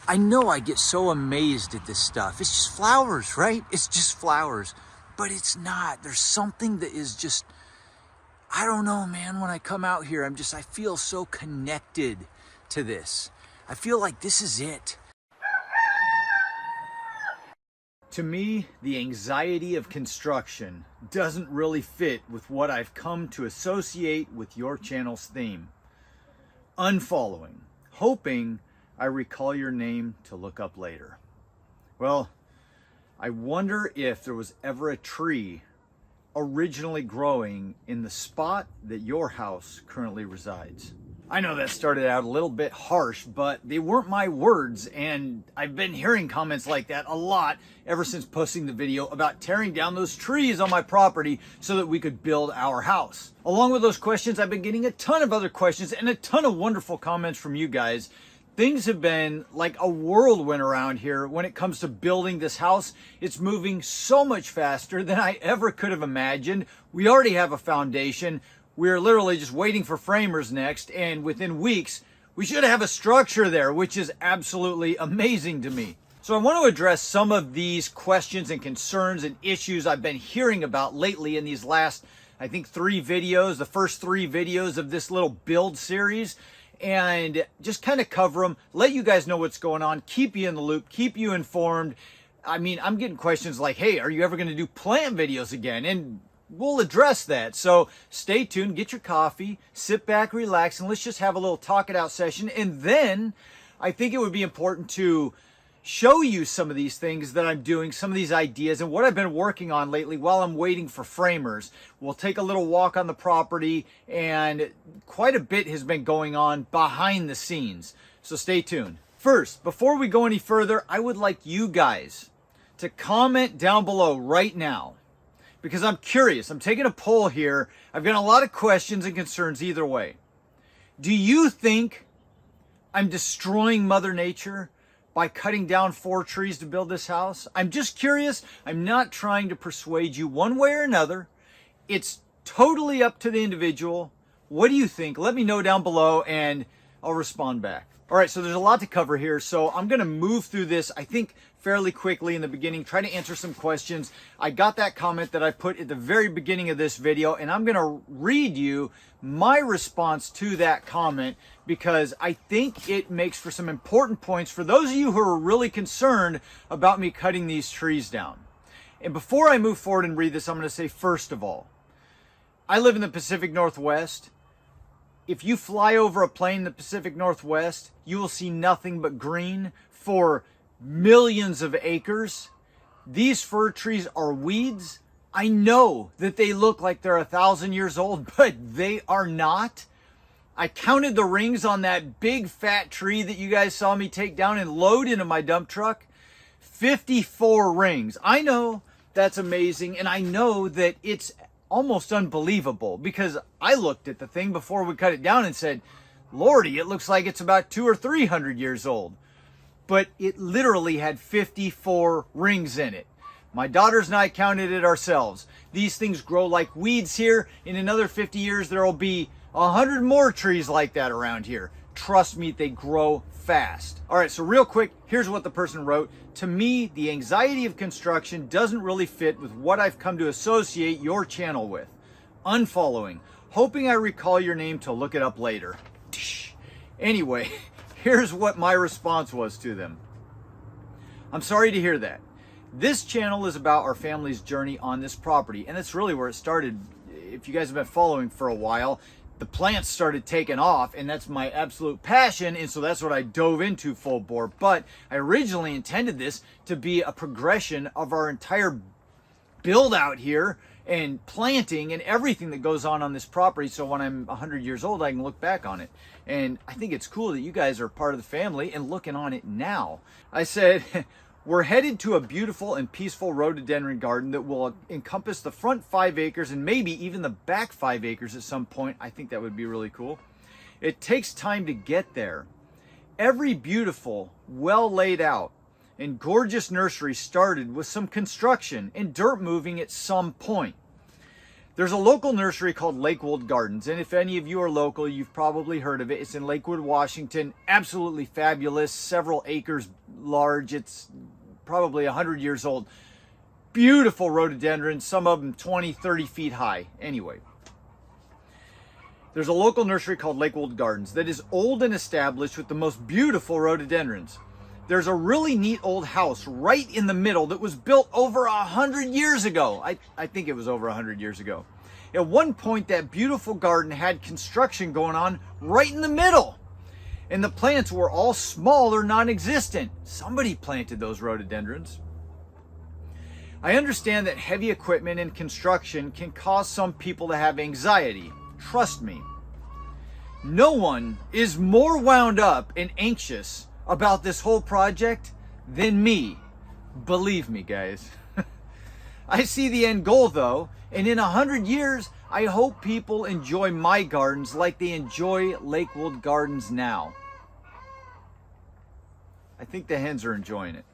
I know I get so amazed at this stuff. It's just flowers, right? It's just flowers, but it's not. There's something that is just, I don't know, man. When I come out here, I feel so connected to this. I feel like this is it. To me, the anxiety of construction doesn't really fit with what I've come to associate with your channel's theme. Unfollowing, hoping I recall your name to look up later. Well, I wonder if there was ever a tree originally growing in the spot that your house currently resides. I know that started out a little bit harsh, but they weren't my words, and I've been hearing comments like that a lot ever since posting the video about tearing down those trees on my property so that we could build our house. Along with those questions, I've been getting a ton of other questions and a ton of wonderful comments from you guys. Things have been like a whirlwind around here when it comes to building this house. It's moving so much faster than I ever could have imagined. We already have a foundation. We're literally just waiting for framers next, and within weeks, we should have a structure there, which is absolutely amazing to me. So I want to address some of these questions and concerns and issues I've been hearing about lately in these last, I think, 3 videos, the first 3 videos of this little build series, and just kind of cover them, let you guys know what's going on, keep you in the loop, keep you informed. I mean, I'm getting questions like, hey, are you ever going to do plant videos again? And we'll address that. So stay tuned, get your coffee, sit back, relax, and let's just have a little talk it out session. And then I think it would be important to show you some of these things that I'm doing, some of these ideas and what I've been working on lately while I'm waiting for framers. We'll take a little walk on the property, and quite a bit has been going on behind the scenes. So stay tuned. First, before we go any further, I would like you guys to comment down below right now, because I'm curious. I'm taking a poll here. I've got a lot of questions and concerns either way. Do you think I'm destroying Mother Nature by cutting down 4 trees to build this house? I'm just curious. I'm not trying to persuade you one way or another. It's totally up to the individual. What do you think? Let me know down below and I'll respond back. All right, so there's a lot to cover here, so I'm going to move through this, I think, fairly quickly in the beginning, try to answer some questions. I got that comment that I put at the very beginning of this video, and I'm going to read you my response to that comment because I think it makes for some important points for those of you who are really concerned about me cutting these trees down. And before I move forward and read this, I'm going to say, first of all, I live in the Pacific Northwest. If you fly over a plane in the Pacific Northwest, you will see nothing but green for millions of acres. These fir trees are weeds. I know that they look like they're 1,000 years old, but they are not. I counted the rings on that big fat tree that you guys saw me take down and load into my dump truck. 54 rings. I know that's amazing, and I know that it's almost unbelievable because I looked at the thing before we cut it down and said, Lordy, it looks like it's about 200 or 300 years old. But it literally had 54 rings in it. My daughters and I counted it ourselves. These things grow like weeds here. In another 50 years, there will be 100 more trees like that around here. Trust me, they grow fast. All right, so real quick, here's what the person wrote. To me, the anxiety of construction doesn't really fit with what I've come to associate your channel with. Unfollowing, hoping I recall your name to look it up later. Anyway, here's what my response was to them. I'm sorry to hear that. This channel is about our family's journey on this property, and that's really where it started. If you guys have been following for a while, the plants started taking off, and that's my absolute passion, and so that's what I dove into full bore. But I originally intended this to be a progression of our entire build out here and planting and everything that goes on this property, so when I'm 100 years old I can look back on it. And I think it's cool that you guys are part of the family and looking on it now. I said we're headed to a beautiful and peaceful rhododendron garden that will encompass the front 5 acres and maybe even the back 5 acres at some point. I think that would be really cool. It takes time to get there. Every beautiful, well laid out and gorgeous nursery started with some construction and dirt moving at some point. There's a local nursery called Lakewood Gardens, and if any of you are local, you've probably heard of it. It's in Lakewood, Washington. Absolutely fabulous, several acres large. It's probably 100 years old. Beautiful rhododendrons, some of them 20, 30 feet high. Anyway, there's a local nursery called Lakewood Gardens that is old and established with the most beautiful rhododendrons. There's a really neat old house right in the middle that was built over 100 years ago. I think it was over 100 years ago. At one point, that beautiful garden had construction going on right in the middle. And the plants were all small or non-existent. Somebody planted those rhododendrons. I understand that heavy equipment and construction can cause some people to have anxiety. Trust me. No one is more wound up and anxious about this whole project than me. Believe me, guys. I see the end goal though, and in 100 years, I hope people enjoy my gardens like they enjoy Lakewood Gardens now. I think the hens are enjoying it.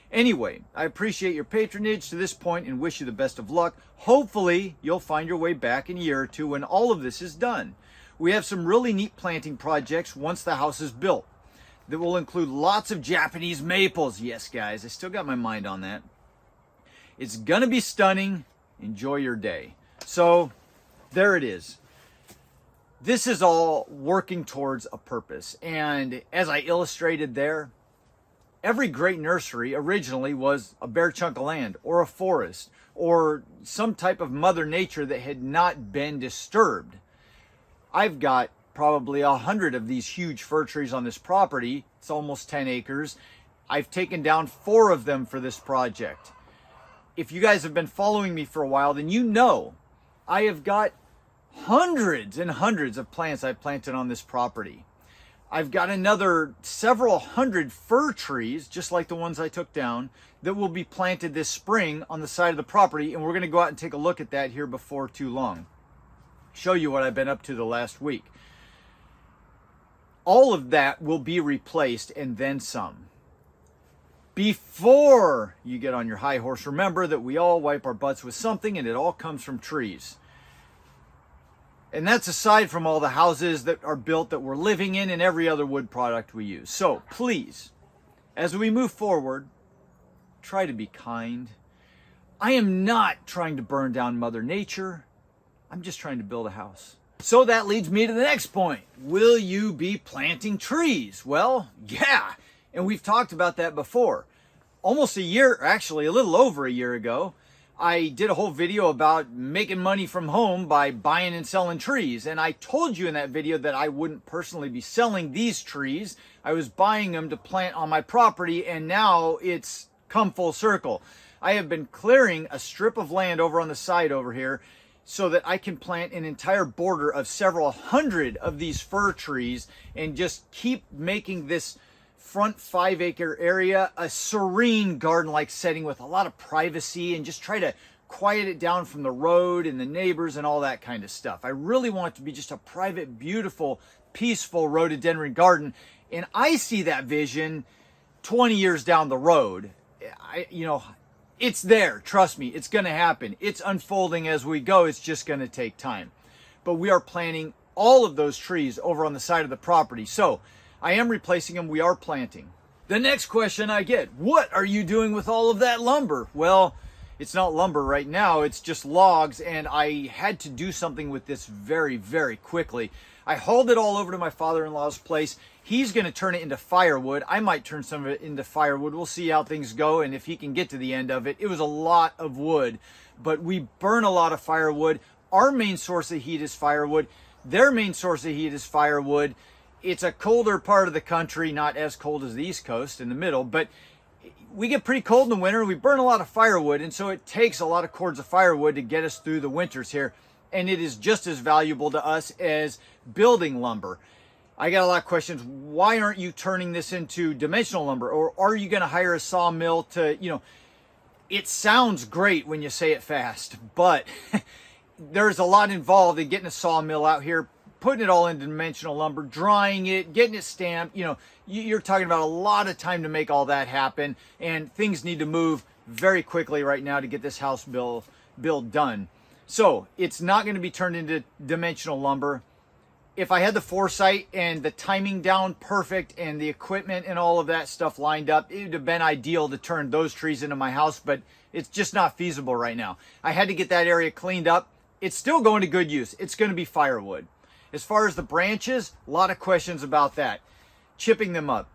Anyway, I appreciate your patronage to this point and wish you the best of luck. Hopefully, you'll find your way back in a year or two when all of this is done. We have some really neat planting projects once the house is built that will include lots of Japanese maples. Yes, guys, I still got my mind on that. It's gonna be stunning. Enjoy your day. So, there it is. This is all working towards a purpose. And as I illustrated there, every great nursery originally was a bare chunk of land or a forest or some type of Mother Nature that had not been disturbed. I've got probably 100 of these huge fir trees on this property. It's almost 10 acres. I've taken down 4 of them for this project. If you guys have been following me for a while, then you know I have got hundreds and hundreds of plants I've planted on this property. I've got another several hundred fir trees, just like the ones I took down, that will be planted this spring on the side of the property, and we're going to go out and take a look at that here before too long. Show you what I've been up to the last week. All of that will be replaced and then some. Before you get on your high horse, remember that we all wipe our butts with something, and it all comes from trees. And that's aside from all the houses that are built that we're living in and every other wood product we use. So please, as we move forward, try to be kind. I am not trying to burn down Mother Nature. I'm just trying to build a house. So that leads me to the next point. Will you be planting trees? Well, yeah. And we've talked about that before. Almost a year, actually a little over a year ago, I did a whole video about making money from home by buying and selling trees. And I told you in that video that I wouldn't personally be selling these trees. I was buying them to plant on my property, and now it's come full circle. I have been clearing a strip of land over on the side over here so that I can plant an entire border of several hundred of these fir trees and just keep making this front 5-acre area a serene garden-like setting with a lot of privacy, and just try to quiet it down from the road and the neighbors and all that kind of stuff. I really want it to be just a private, beautiful, peaceful rhododendron garden, and I see that vision 20 years down the road. It's there. Trust me, it's going to happen. It's unfolding as we go. It's just going to take time. But we are planting all of those trees over on the side of the property. So I am replacing them. We are planting. The next question I get, what are you doing with all of that lumber? Well, it's not lumber right now. It's just logs, and I had to do something with this very, very quickly. I hauled it all over to my father-in-law's place. He's going to turn it into firewood. I might turn some of it into firewood. We'll see how things go and if he can get to the end of it. It was a lot of wood, but we burn a lot of firewood. Our main source of heat is firewood. Their main source of heat is firewood. It's a colder part of the country, not as cold as the East Coast in the middle, but we get pretty cold in the winter. We burn a lot of firewood, and so it takes a lot of cords of firewood to get us through the winters here, and it is just as valuable to us as building lumber. I got a lot of questions. Why aren't you turning this into dimensional lumber? Or are you going to hire a sawmill to, it sounds great when you say it fast, but there's a lot involved in getting a sawmill out here, putting it all into dimensional lumber, drying it, getting it stamped. You're talking about a lot of time to make all that happen, and things need to move very quickly right now to get this house build done. So it's not going to be turned into dimensional lumber. If I had the foresight and the timing down perfect and the equipment and all of that stuff lined up, it would have been ideal to turn those trees into my house, but it's just not feasible right now. I had to get that area cleaned up. It's still going to good use. It's going to be firewood. As far as the branches, a lot of questions about that. Chipping them up.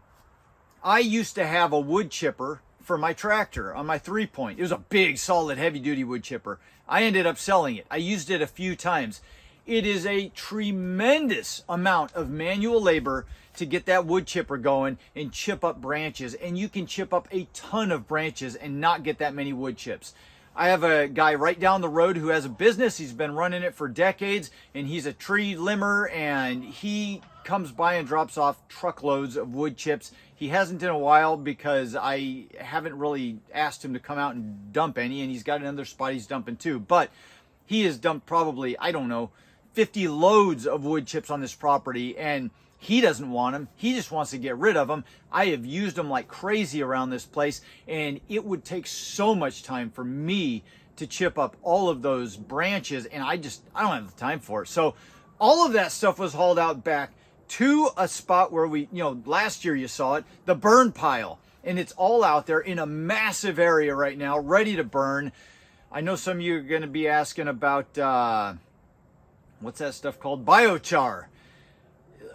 I used to have a wood chipper for my tractor on my 3-point. It was a big, solid, heavy-duty wood chipper. I ended up selling it. I used it a few times. It is a tremendous amount of manual labor to get that wood chipper going and chip up branches. And you can chip up a ton of branches and not get that many wood chips. I have a guy right down the road who has a business. He's been running it for decades, and he's a tree limber, and he comes by and drops off truckloads of wood chips. He hasn't in a while because I haven't really asked him to come out and dump any, and he's got another spot he's dumping too. But he has dumped probably, I don't know, 50 loads of wood chips on this property, and he doesn't want them. He just wants to get rid of them. I have used them like crazy around this place, and it would take so much time for me to chip up all of those branches, and I don't have the time for it. So all of that stuff was hauled out back to a spot where we, last year you saw it, the burn pile, and it's all out there in a massive area right now, ready to burn. I know some of you are going to be asking about, what's that stuff called? Biochar.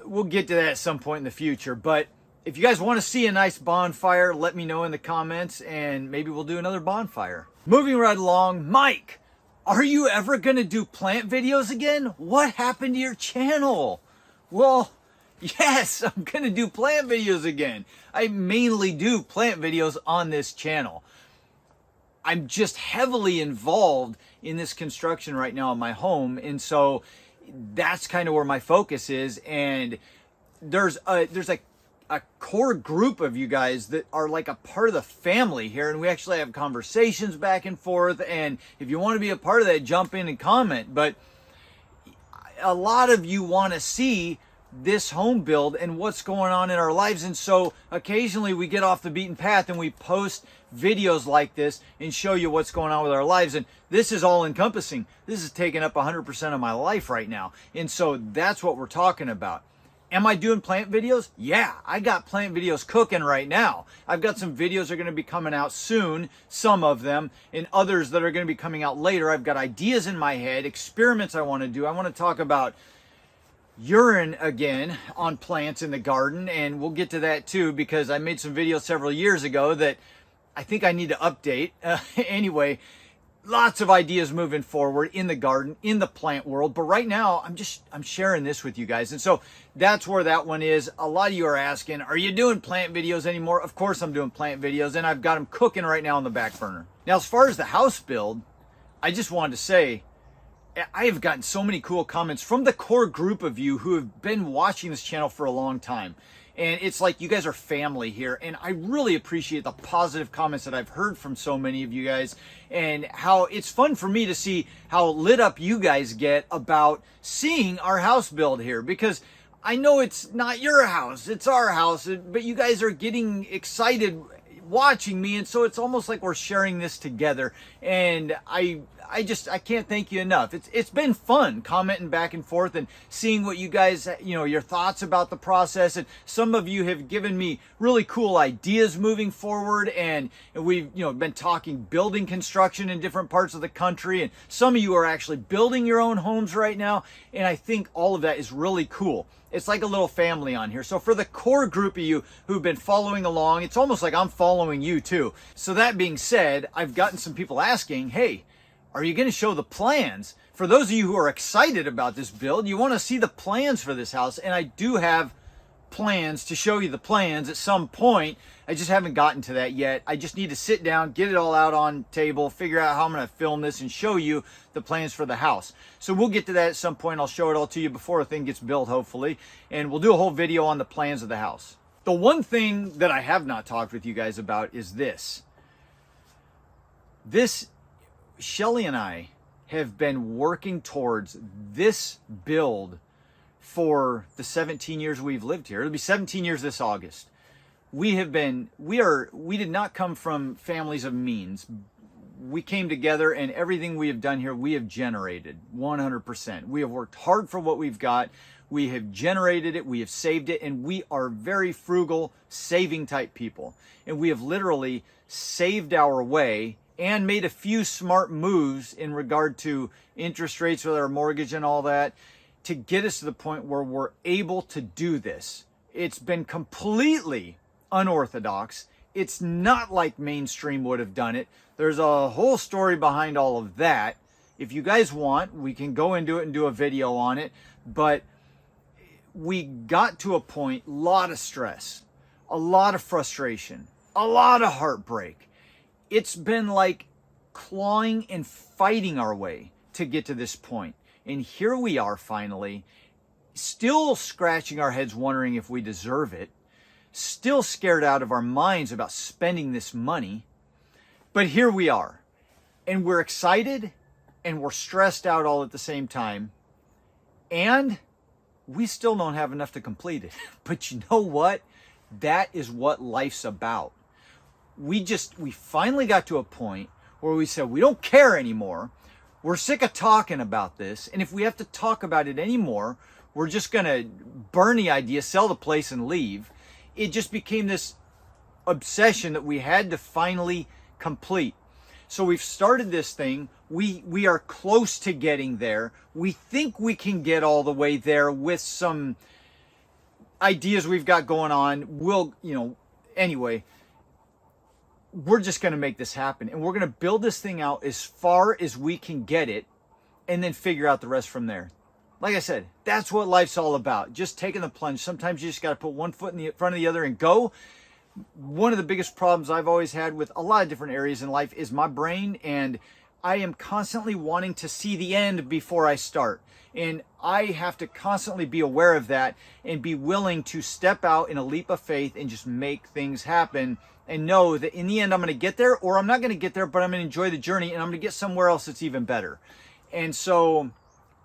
We'll get to that at some point in the future, but if you guys want to see a nice bonfire, let me know in the comments, and maybe we'll do another bonfire. Moving right along, Mike, are you ever going to do plant videos again? What happened to your channel? Well, yes, I'm going to do plant videos again. I mainly do plant videos on this channel. I'm just heavily involved in this construction right now in my home, and so that's kind of where my focus is. And there's a core group of you guys that are like a part of the family here, and we actually have conversations back and forth. And if you want to be a part of that, jump in and comment. But a lot of you want to see this home build and what's going on in our lives, and so occasionally we get off the beaten path and we post videos like this and show you what's going on with our lives. And this is all encompassing. This is taking up 100% of my life right now, and so that's what we're talking about. Am I doing plant videos? Yeah, I got plant videos cooking right now. I've got some videos that are going to be coming out soon, some of them, and others that are going to be coming out later. I've got ideas in my head, experiments I want to do. I want to talk about urine again on plants in the garden, and we'll get to that too, because I made some videos several years ago that I think I need to update. Anyway, lots of ideas moving forward in the garden, in the plant world, but right now I'm sharing this with you guys, and so that's where that one is. A lot of you are asking, are you doing plant videos anymore? Of course I'm doing plant videos, and I've got them cooking right now on the back burner. Now, as far as the house build, I just wanted to say I have gotten so many cool comments from the core group of you who have been watching this channel for a long time. And it's like you guys are family here. And I really appreciate the positive comments that I've heard from so many of you guys, and how it's fun for me to see how lit up you guys get about seeing our house build here. Because I know it's not your house, it's our house, but you guys are getting excited watching me, and so it's almost like we're sharing this together. And I can't thank you enough. It's been fun commenting back and forth and seeing what you guys, your thoughts about the process. And some of you have given me really cool ideas moving forward, and we've been talking building construction in different parts of the country, and some of you are actually building your own homes right now, and I think all of that is really cool. It's like a little family on here. So for the core group of you who've been following along, it's almost like I'm following you too. So that being said, I've gotten some people asking, hey, are you going to show the plans? For those of you who are excited about this build, you want to see the plans for this house, and I do have plans to show you the plans at some point. I just haven't gotten to that yet. I just need to sit down, get it all out on table, figure out how I'm going to film this and show you the plans for the house. So we'll get to that at some point. I'll show it all to you before the thing gets built, hopefully, and we'll do a whole video on the plans of the house. The one thing that I have not talked with you guys about is this. Shelly and I have been working towards this build for the 17 years we've lived here. It'll be 17 years this August. We did not come from families of means. we came together, and everything we have done here, we have generated 100%. We have worked hard for what we've got. We have generated it, we have saved it, and we are very frugal, saving type people. And we have literally saved our way and made a few smart moves in regard to interest rates with our mortgage and all that to get us to the point where we're able to do this. It's been completely unorthodox. It's not like mainstream would have done it. There's a whole story behind all of that. If you guys want, we can go into it and do a video on it. But we got to a point, a lot of stress, a lot of frustration, a lot of heartbreak. It's been like clawing and fighting our way to get to this point. And here we are finally, still scratching our heads wondering if we deserve it, still scared out of our minds about spending this money. But here we are, and we're excited and we're stressed out all at the same time. And we still don't have enough to complete it. But you know what? That is what life's about. We finally got to a point where we said, we don't care anymore. We're sick of talking about this. And if we have to talk about it anymore, we're just going to burn the idea, sell the place, and leave. It just became this obsession that we had to finally complete. So we've started this thing. We are close to getting there. We think we can get all the way there with some ideas we've got going on. Anyway, we're just going to make this happen. And we're going to build this thing out as far as we can get it and then figure out the rest from there. Like I said, that's what life's all about. Just taking the plunge. Sometimes you just got to put one foot in the front of the other and go. One of the biggest problems I've always had with a lot of different areas in life is my brain, and I am constantly wanting to see the end before I start. And I have to constantly be aware of that and be willing to step out in a leap of faith and just make things happen and know that in the end I'm going to get there, or I'm not going to get there, but I'm going to enjoy the journey and I'm going to get somewhere else that's even better. And so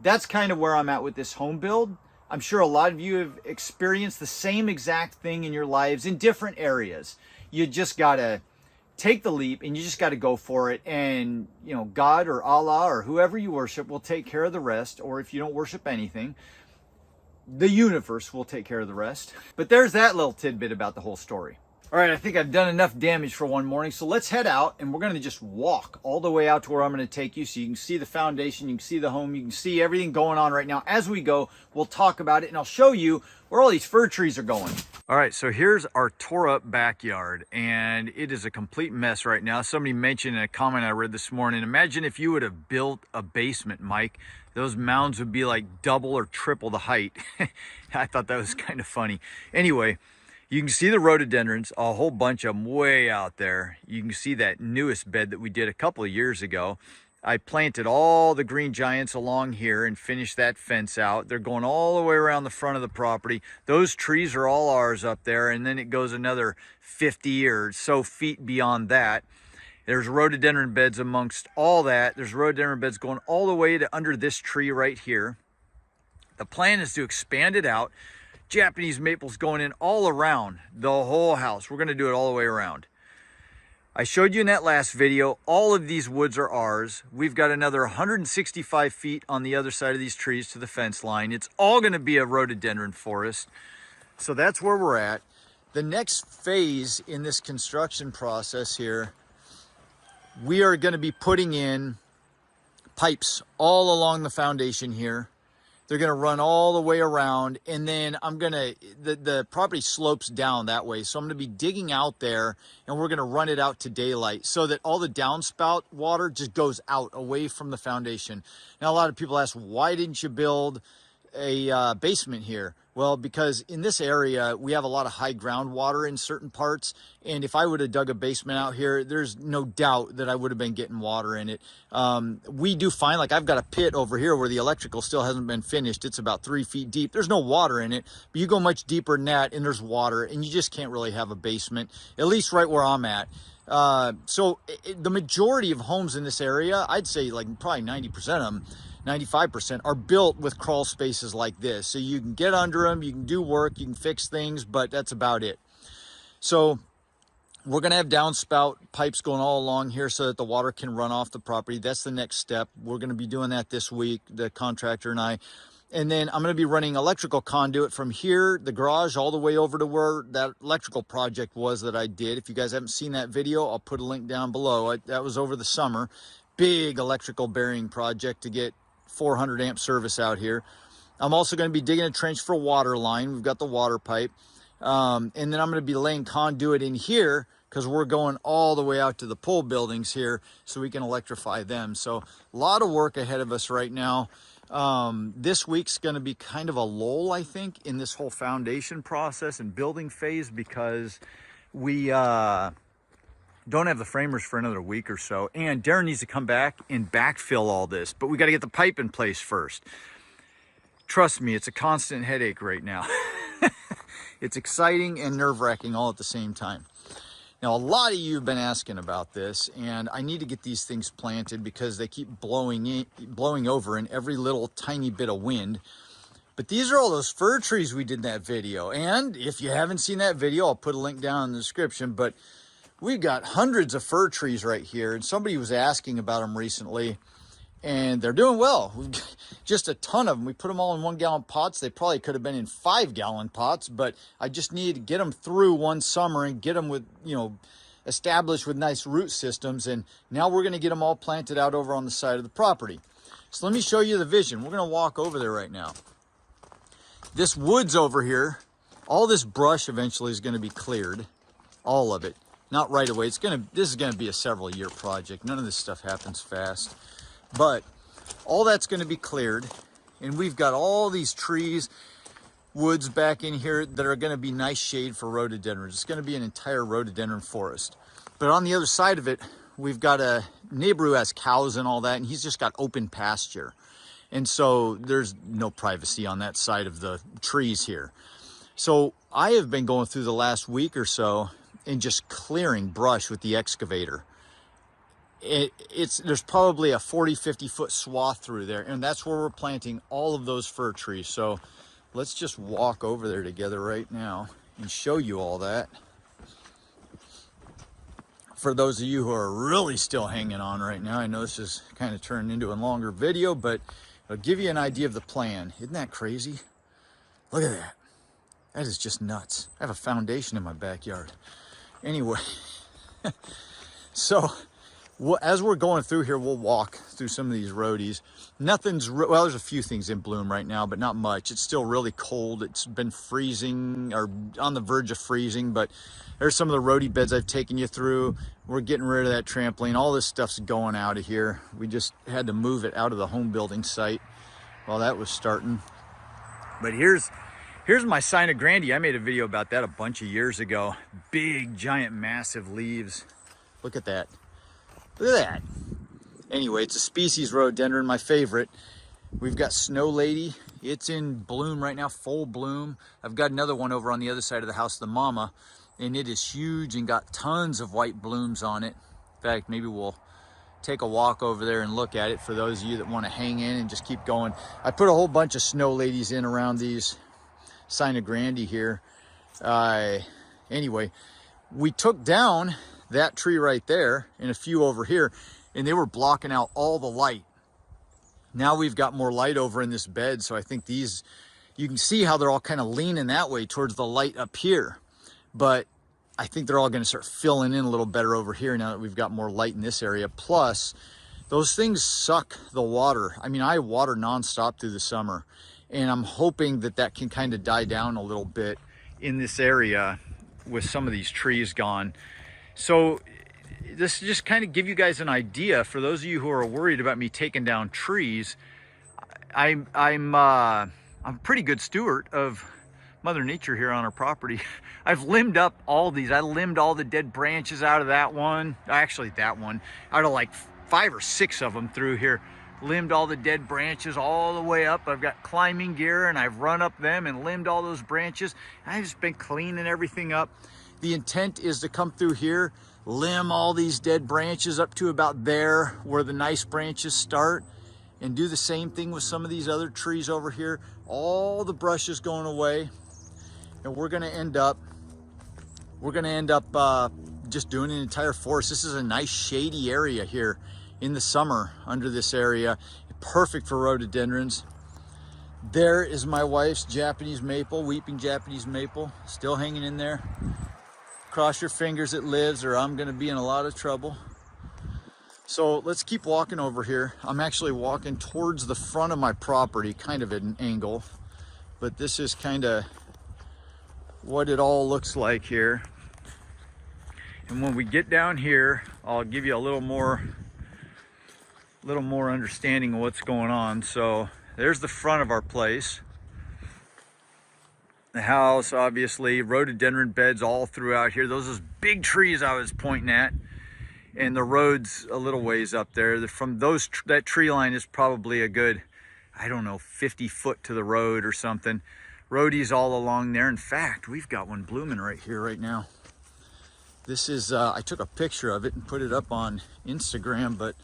that's kind of where I'm at with this home build. I'm sure a lot of you have experienced the same exact thing in your lives in different areas. You just got to take the leap and you just got to go for it. And, God or Allah or whoever you worship will take care of the rest. Or if you don't worship anything, the universe will take care of the rest. But there's that little tidbit about the whole story. All right, I think I've done enough damage for one morning, so let's head out and we're going to just walk all the way out to where I'm going to take you so you can see the foundation, you can see the home, you can see everything going on right now. As we go, we'll talk about it and I'll show you where all these fir trees are going. All right, so here's our tore up backyard and it is a complete mess right now. Somebody mentioned in a comment I read this morning, imagine if you would have built a basement, Mike. Those mounds would be like double or triple the height. I thought that was kind of funny. Anyway, you can see the rhododendrons, a whole bunch of them way out there. You can see that newest bed that we did a couple of years ago. I planted all the green giants along here and finished that fence out. They're going all the way around the front of the property. Those trees are all ours up there, and then it goes another 50 or so feet beyond that. There's rhododendron beds amongst all that. There's rhododendron beds going all the way to under this tree right here. The plan is to expand it out. Japanese maples going in all around the whole house. We're going to do it all the way around. I showed you in that last video, all of these woods are ours. We've got another 165 feet on the other side of these trees to the fence line. It's all going to be a rhododendron forest. So that's where we're at. The next phase in this construction process here, we are going to be putting in pipes all along the foundation here. They're going to run all the way around, and then the property slopes down that way. So I'm going to be digging out there, and we're going to run it out to daylight so that all the downspout water just goes out away from the foundation. Now, a lot of people ask, why didn't you build a basement here? Well, because in this area, we have a lot of high groundwater in certain parts. And if I would have dug a basement out here, there's no doubt that I would have been getting water in it. We do find, like I've got a pit over here where the electrical still hasn't been finished. It's about 3 feet deep. There's no water in it, but you go much deeper than that and there's water, and you just can't really have a basement, at least right where I'm at. So the majority of homes in this area, I'd say like probably 90% of them, 95% are built with crawl spaces like this. So you can get under them, you can do work, you can fix things, but that's about it. So We're going to have downspout pipes going all along here so that the water can run off the property. That's the next step. We're going to be doing that this week, the contractor and I. And then I'm going to be running electrical conduit from here, the garage, all the way over to where that electrical project was that I did. If you guys haven't seen that video, I'll put a link down below. That was over the summer. Big electrical burying project to get 400 amp service out here. I'm also going to be digging a trench for a water line. We've got the water pipe. And then I'm going to be laying conduit in here because we're going all the way out to the pole buildings here so we can electrify them. So a lot of work ahead of us right now. This week's going to be kind of a lull, I think, in this whole foundation process and building phase because we don't have the framers for another week or so. And Darren needs to come back and backfill all this, but we got to get the pipe in place first. Trust me, it's a constant headache right now. It's exciting and nerve-wracking all at the same time. Now, a lot of you have been asking about this, and I need to get these things planted because they keep blowing over in every little tiny bit of wind. But these are all those fir trees we did in that video. And if you haven't seen that video, I'll put a link down in the description. But we've got hundreds of fir trees right here, and somebody was asking about them recently. And they're doing well. We've got just a ton of them. We put them all in 1 gallon pots. They probably could have been in 5 gallon pots, but I just needed to get them through one summer and get them with, you know, established with nice root systems. And now we're going to get them all planted out over on the side of the property. So let me show you the vision. We're going to walk over there right now. This woods over here, all this brush eventually is going to be cleared. All of it. Not right away. This is going to be a several year project. None of this stuff happens fast. But all that's going to be cleared, and we've got all these trees, woods back in here that are going to be nice shade for rhododendrons. It's going to be an entire rhododendron forest. But on the other side of it, we've got a neighbor who has cows and all that, and he's just got open pasture. And so there's no privacy on that side of the trees here. So I have been going through the last week or so and just clearing brush with the excavator. There's probably a 40-50 foot swath through there, and that's where we're planting all of those fir trees. So let's just walk over there together right now and show you all that. For those of you who are really still hanging on right now, I know this is kind of turned into a longer video, but it'll give you an idea of the plan. Isn't that crazy? Look at that. That is just nuts. I have a foundation in my backyard. Anyway, so as we're going through here, we'll walk through some of these roadies. Well, there's a few things in bloom right now, but not much. It's still really cold. It's been freezing or on the verge of freezing, but there's some of the roadie beds I've taken you through. We're getting rid of that trampoline. All this stuff's going out of here. We just had to move it out of the home building site while that was starting. But here's my Sina grandie. I made a video about that a bunch of years ago. Big, giant, massive leaves. Look at that. Look at that. Anyway, it's a species rhododendron, my favorite. We've got Snow Lady. It's in bloom right now, full bloom. I've got another one over on the other side of the house, the Mama, and it is huge and got tons of white blooms on it. In fact, maybe we'll take a walk over there and look at it for those of you that want to hang in and just keep going. I put a whole bunch of Snow Ladies in around these Sina grandie here. Anyway, we took down that tree right there and a few over here, and they were blocking out all the light. Now we've got more light over in this bed, so I think these, you can see how they're all kind of leaning that way towards the light up here. But I think they're all going to start filling in a little better over here now that we've got more light in this area. Plus, those things suck the water. I mean, I water nonstop through the summer, and I'm hoping that that can kind of die down a little bit in this area with some of these trees gone. So this just kind of give you guys an idea for those of you who are worried about me taking down trees. I'm a pretty good steward of Mother Nature here on our property. I've limbed up all these. I limbed all the dead branches out of that one. Actually, that one. Out of like 5 or 6 of them through here. Limbed all the dead branches all the way up. I've got climbing gear and I've run up them and limbed all those branches. I've just been cleaning everything up. The intent is to come through here, limb all these dead branches up to about there where the nice branches start, and do the same thing with some of these other trees over here. All the brush is going away, and we're gonna end up just doing an entire forest. This is a nice shady area here in the summer under this area. Perfect for rhododendrons. There is my wife's Japanese maple, weeping Japanese maple, still hanging in there. Cross your fingers it lives, or I'm gonna be in a lot of trouble. So let's keep walking over here. I'm actually walking towards the front of my property, kind of at an angle, but this is kind of what it all looks like here. And when we get down here, I'll give you a little more understanding of what's going on. So there's the front of our place. The house, obviously, rhododendron beds all throughout here. Those are big trees I was pointing at. And the road's a little ways up there. From that tree line is probably a good, I don't know, 50 foot to the road or something. Roadies all along there. In fact, we've got one blooming right here right now. This is, I took a picture of it and put it up on Instagram, but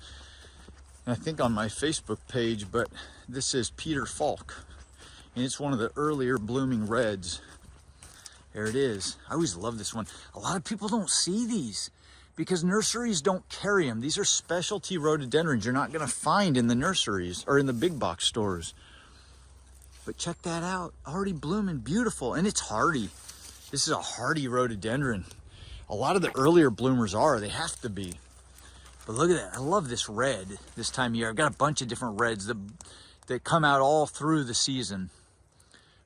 I think on my Facebook page, but this is Peter Falk, and it's one of the earlier blooming reds. There it is. I always love this one. A lot of people don't see these because nurseries don't carry them. These are specialty rhododendrons you're not gonna find in the nurseries or in the big box stores. But check that out, already blooming, beautiful, and it's hardy. This is a hardy rhododendron. A lot of the earlier bloomers they have to be. But look at that, I love this red this time of year. I've got a bunch of different reds that come out all through the season.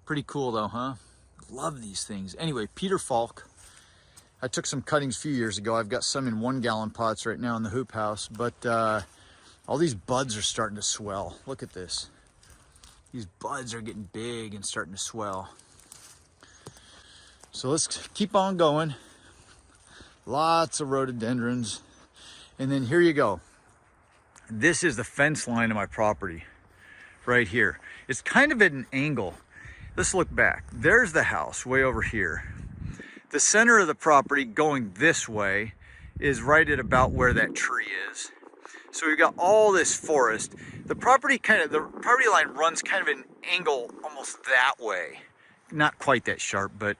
Pretty cool though, huh? Love these things. Anyway, Peter Falk. I took some cuttings a few years ago. I've got some in 1 gallon pots right now in the hoop house, but all these buds are starting to swell. Look at this. These buds are getting big and starting to swell. So let's keep on going. Lots of rhododendrons. And then here you go. This is the fence line of my property right here. It's kind of at an angle. Let's look back. There's the house way over here. The center of the property going this way is right at about where that tree is. So we've got all this forest. The property line runs kind of an angle almost that way. Not quite that sharp, but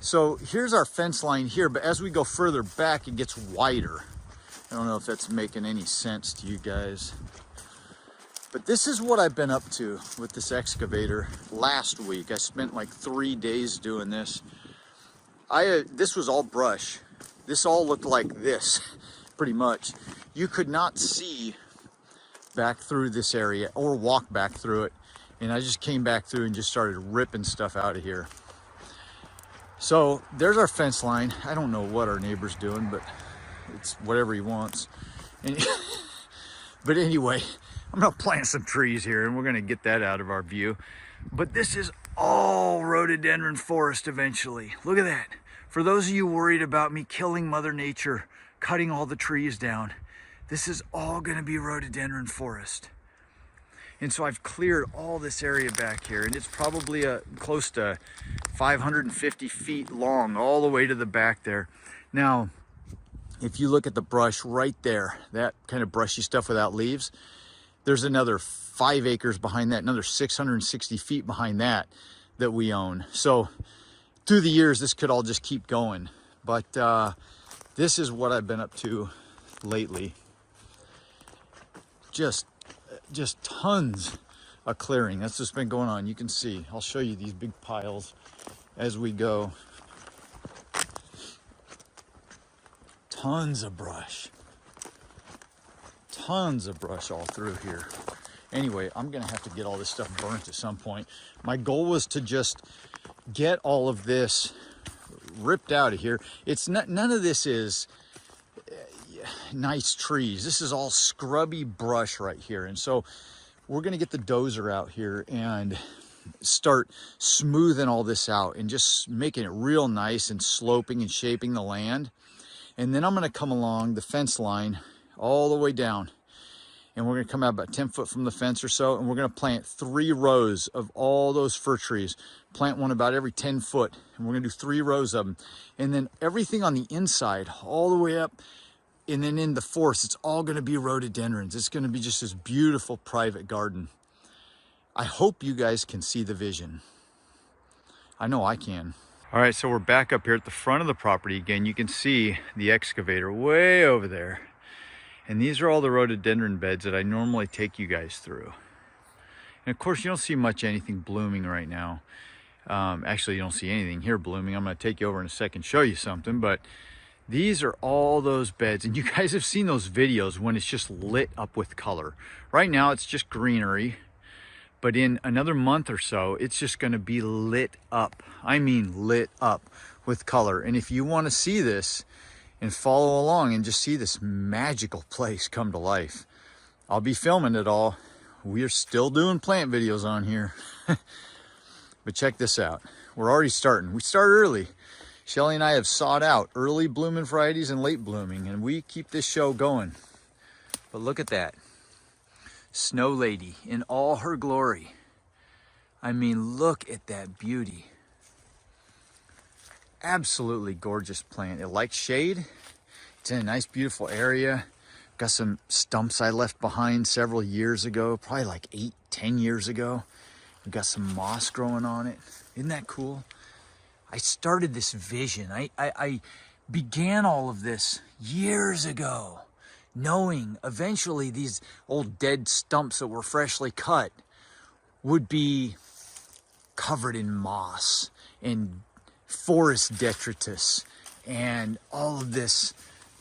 so here's our fence line here, but as we go further back, it gets wider. I don't know if that's making any sense to you guys. But this is what I've been up to with this excavator last week. I spent like 3 days doing this. This was all brush. This all looked like this, pretty much. You could not see back through this area or walk back through it. And I just came back through and just started ripping stuff out of here. So there's our fence line. I don't know what our neighbor's doing, but it's whatever he wants. But anyway, I'm gonna plant some trees here and we're gonna get that out of our view. But this is all rhododendron forest eventually. Look at that. For those of you worried about me killing Mother Nature, cutting all the trees down, this is all gonna be rhododendron forest. And so I've cleared all this area back here, and it's probably close to 550 feet long all the way to the back there. Now, if you look at the brush right there, that kind of brushy stuff without leaves, there's another 5 acres behind that, another 660 feet behind that we own. So through the years, this could all just keep going. But this is what I've been up to lately. Just tons of clearing. That's what's been going on. You can see, I'll show you these big piles as we go. Tons of brush. Tons of brush all through here. Anyway, I'm gonna have to get all this stuff burnt at some point. My goal was to just get all of this ripped out of here. It's not, none of this is nice trees. This is all scrubby brush right here. And so we're going to get the dozer out here and start smoothing all this out and just making it real nice and sloping and shaping the land. And then I'm going to come along the fence line all the way down, and we're going to come out about 10 foot from the fence or so, and we're going to plant 3 rows of all those fir trees. Plant one about every 10 foot, and we're going to do 3 rows of them. And then everything on the inside all the way up, and then in the forest, it's all going to be rhododendrons. It's going to be just this beautiful private garden. I hope you guys can see the vision. I know I can. All right, so we're back up here at the front of the property again. You can see the excavator way over there. And these are all the rhododendron beds that I normally take you guys through. And of course, you don't see much anything blooming right now. Actually, you don't see anything here blooming. I'm gonna take you over in a second, show you something, but these are all those beds. And you guys have seen those videos when it's just lit up with color. Right now, it's just greenery. But in another month or so, it's just gonna be lit up. I mean, lit up with color. And if you wanna see this and follow along and just see this magical place come to life, I'll be filming it all. We are still doing plant videos on here. But check this out. We're already starting. We start early. Shelly and I have sought out early blooming varieties and late blooming, and we keep this show going. But look at that. Snow Lady in all her glory. I mean, look at that beauty. Absolutely gorgeous plant. It likes shade. It's in a nice, beautiful area. Got some stumps I left behind several years ago, probably like 8-10 years ago. We've got some moss growing on it. Isn't that cool? I started this vision. I began all of this years ago, knowing eventually these old dead stumps that were freshly cut would be covered in moss and forest detritus and all of this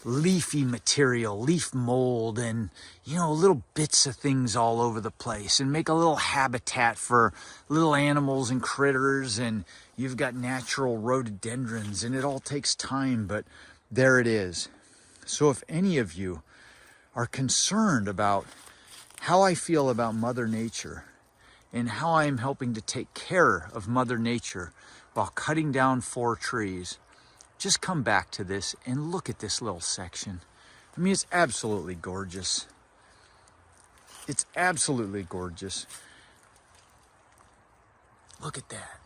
leafy material, leaf mold, and little bits of things all over the place, and make a little habitat for little animals and critters. And you've got natural rhododendrons, and it all takes time, but there it is. So if any of you are concerned about how I feel about Mother Nature and how I'm helping to take care of Mother Nature while cutting down 4 trees, just come back to this and look at this little section. I mean, it's absolutely gorgeous. It's absolutely gorgeous. Look at that.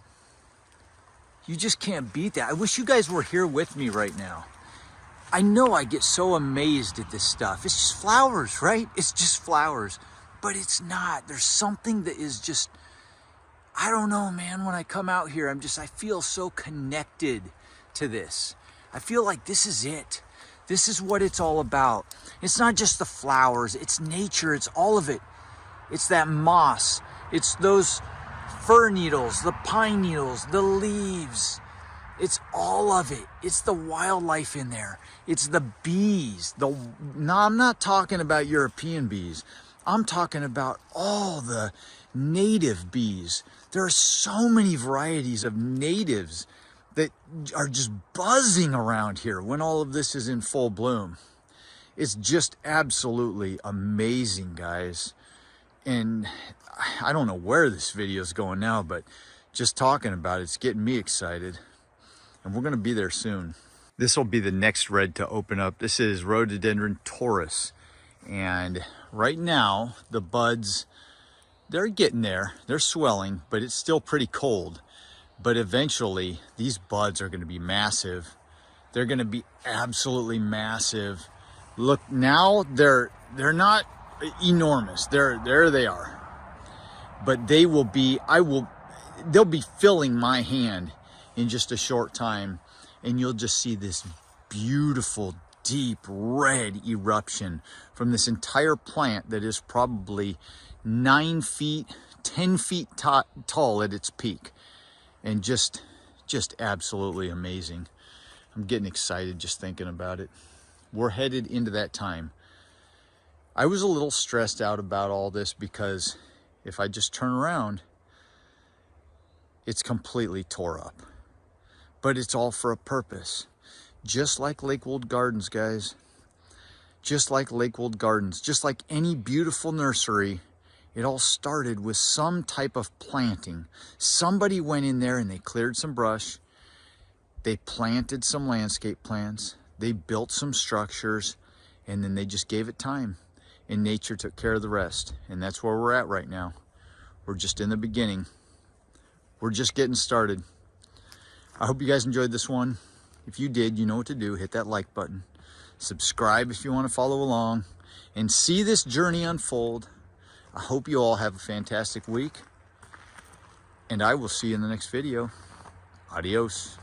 You just can't beat that. I wish you guys were here with me right now. I know I get so amazed at this stuff. It's just flowers, right? It's just flowers. But it's not. There's something that is just, I don't know, man. When I come out here, I feel so connected to this. I feel like this is it. This is what it's all about. It's not just the flowers, it's nature, it's all of it. It's that moss, it's those fir needles, the pine needles, the leaves. It's all of it. It's the wildlife in there. It's the bees. No, I'm not talking about European bees. I'm talking about all the native bees. There are so many varieties of natives that are just buzzing around here when all of this is in full bloom. It's just absolutely amazing, guys. And I don't know where this video is going now, but just talking about it's getting me excited. And we're gonna be there soon. This will be the next red to open up. This is Rhododendron Taurus. And right now, the buds, they're getting there. They're swelling, but it's still pretty cold. But eventually, these buds are going to be massive. They're going to be absolutely massive. Look, now they're not enormous. There they are. But they will be, they'll be filling my hand in just a short time. And you'll just see this beautiful, deep red eruption from this entire plant that is probably 9 feet, 10 feet tall at its peak. And just absolutely amazing. I'm getting excited just thinking about it. We're headed into that time. I was a little stressed out about all this because if I just turn around, it's completely tore up. But it's all for a purpose. Just like Lakewood Gardens, guys. Just like Lakewood Gardens. Just like any beautiful nursery, it all started with some type of planting. Somebody went in there and they cleared some brush. They planted some landscape plants. They built some structures, and then they just gave it time. And nature took care of the rest. And that's where we're at right now. We're just in the beginning. We're just getting started. I hope you guys enjoyed this one. If you did, you know what to do. Hit that like button. Subscribe if you want to follow along and see this journey unfold. I hope you all have a fantastic week, and I will see you in the next video. Adios.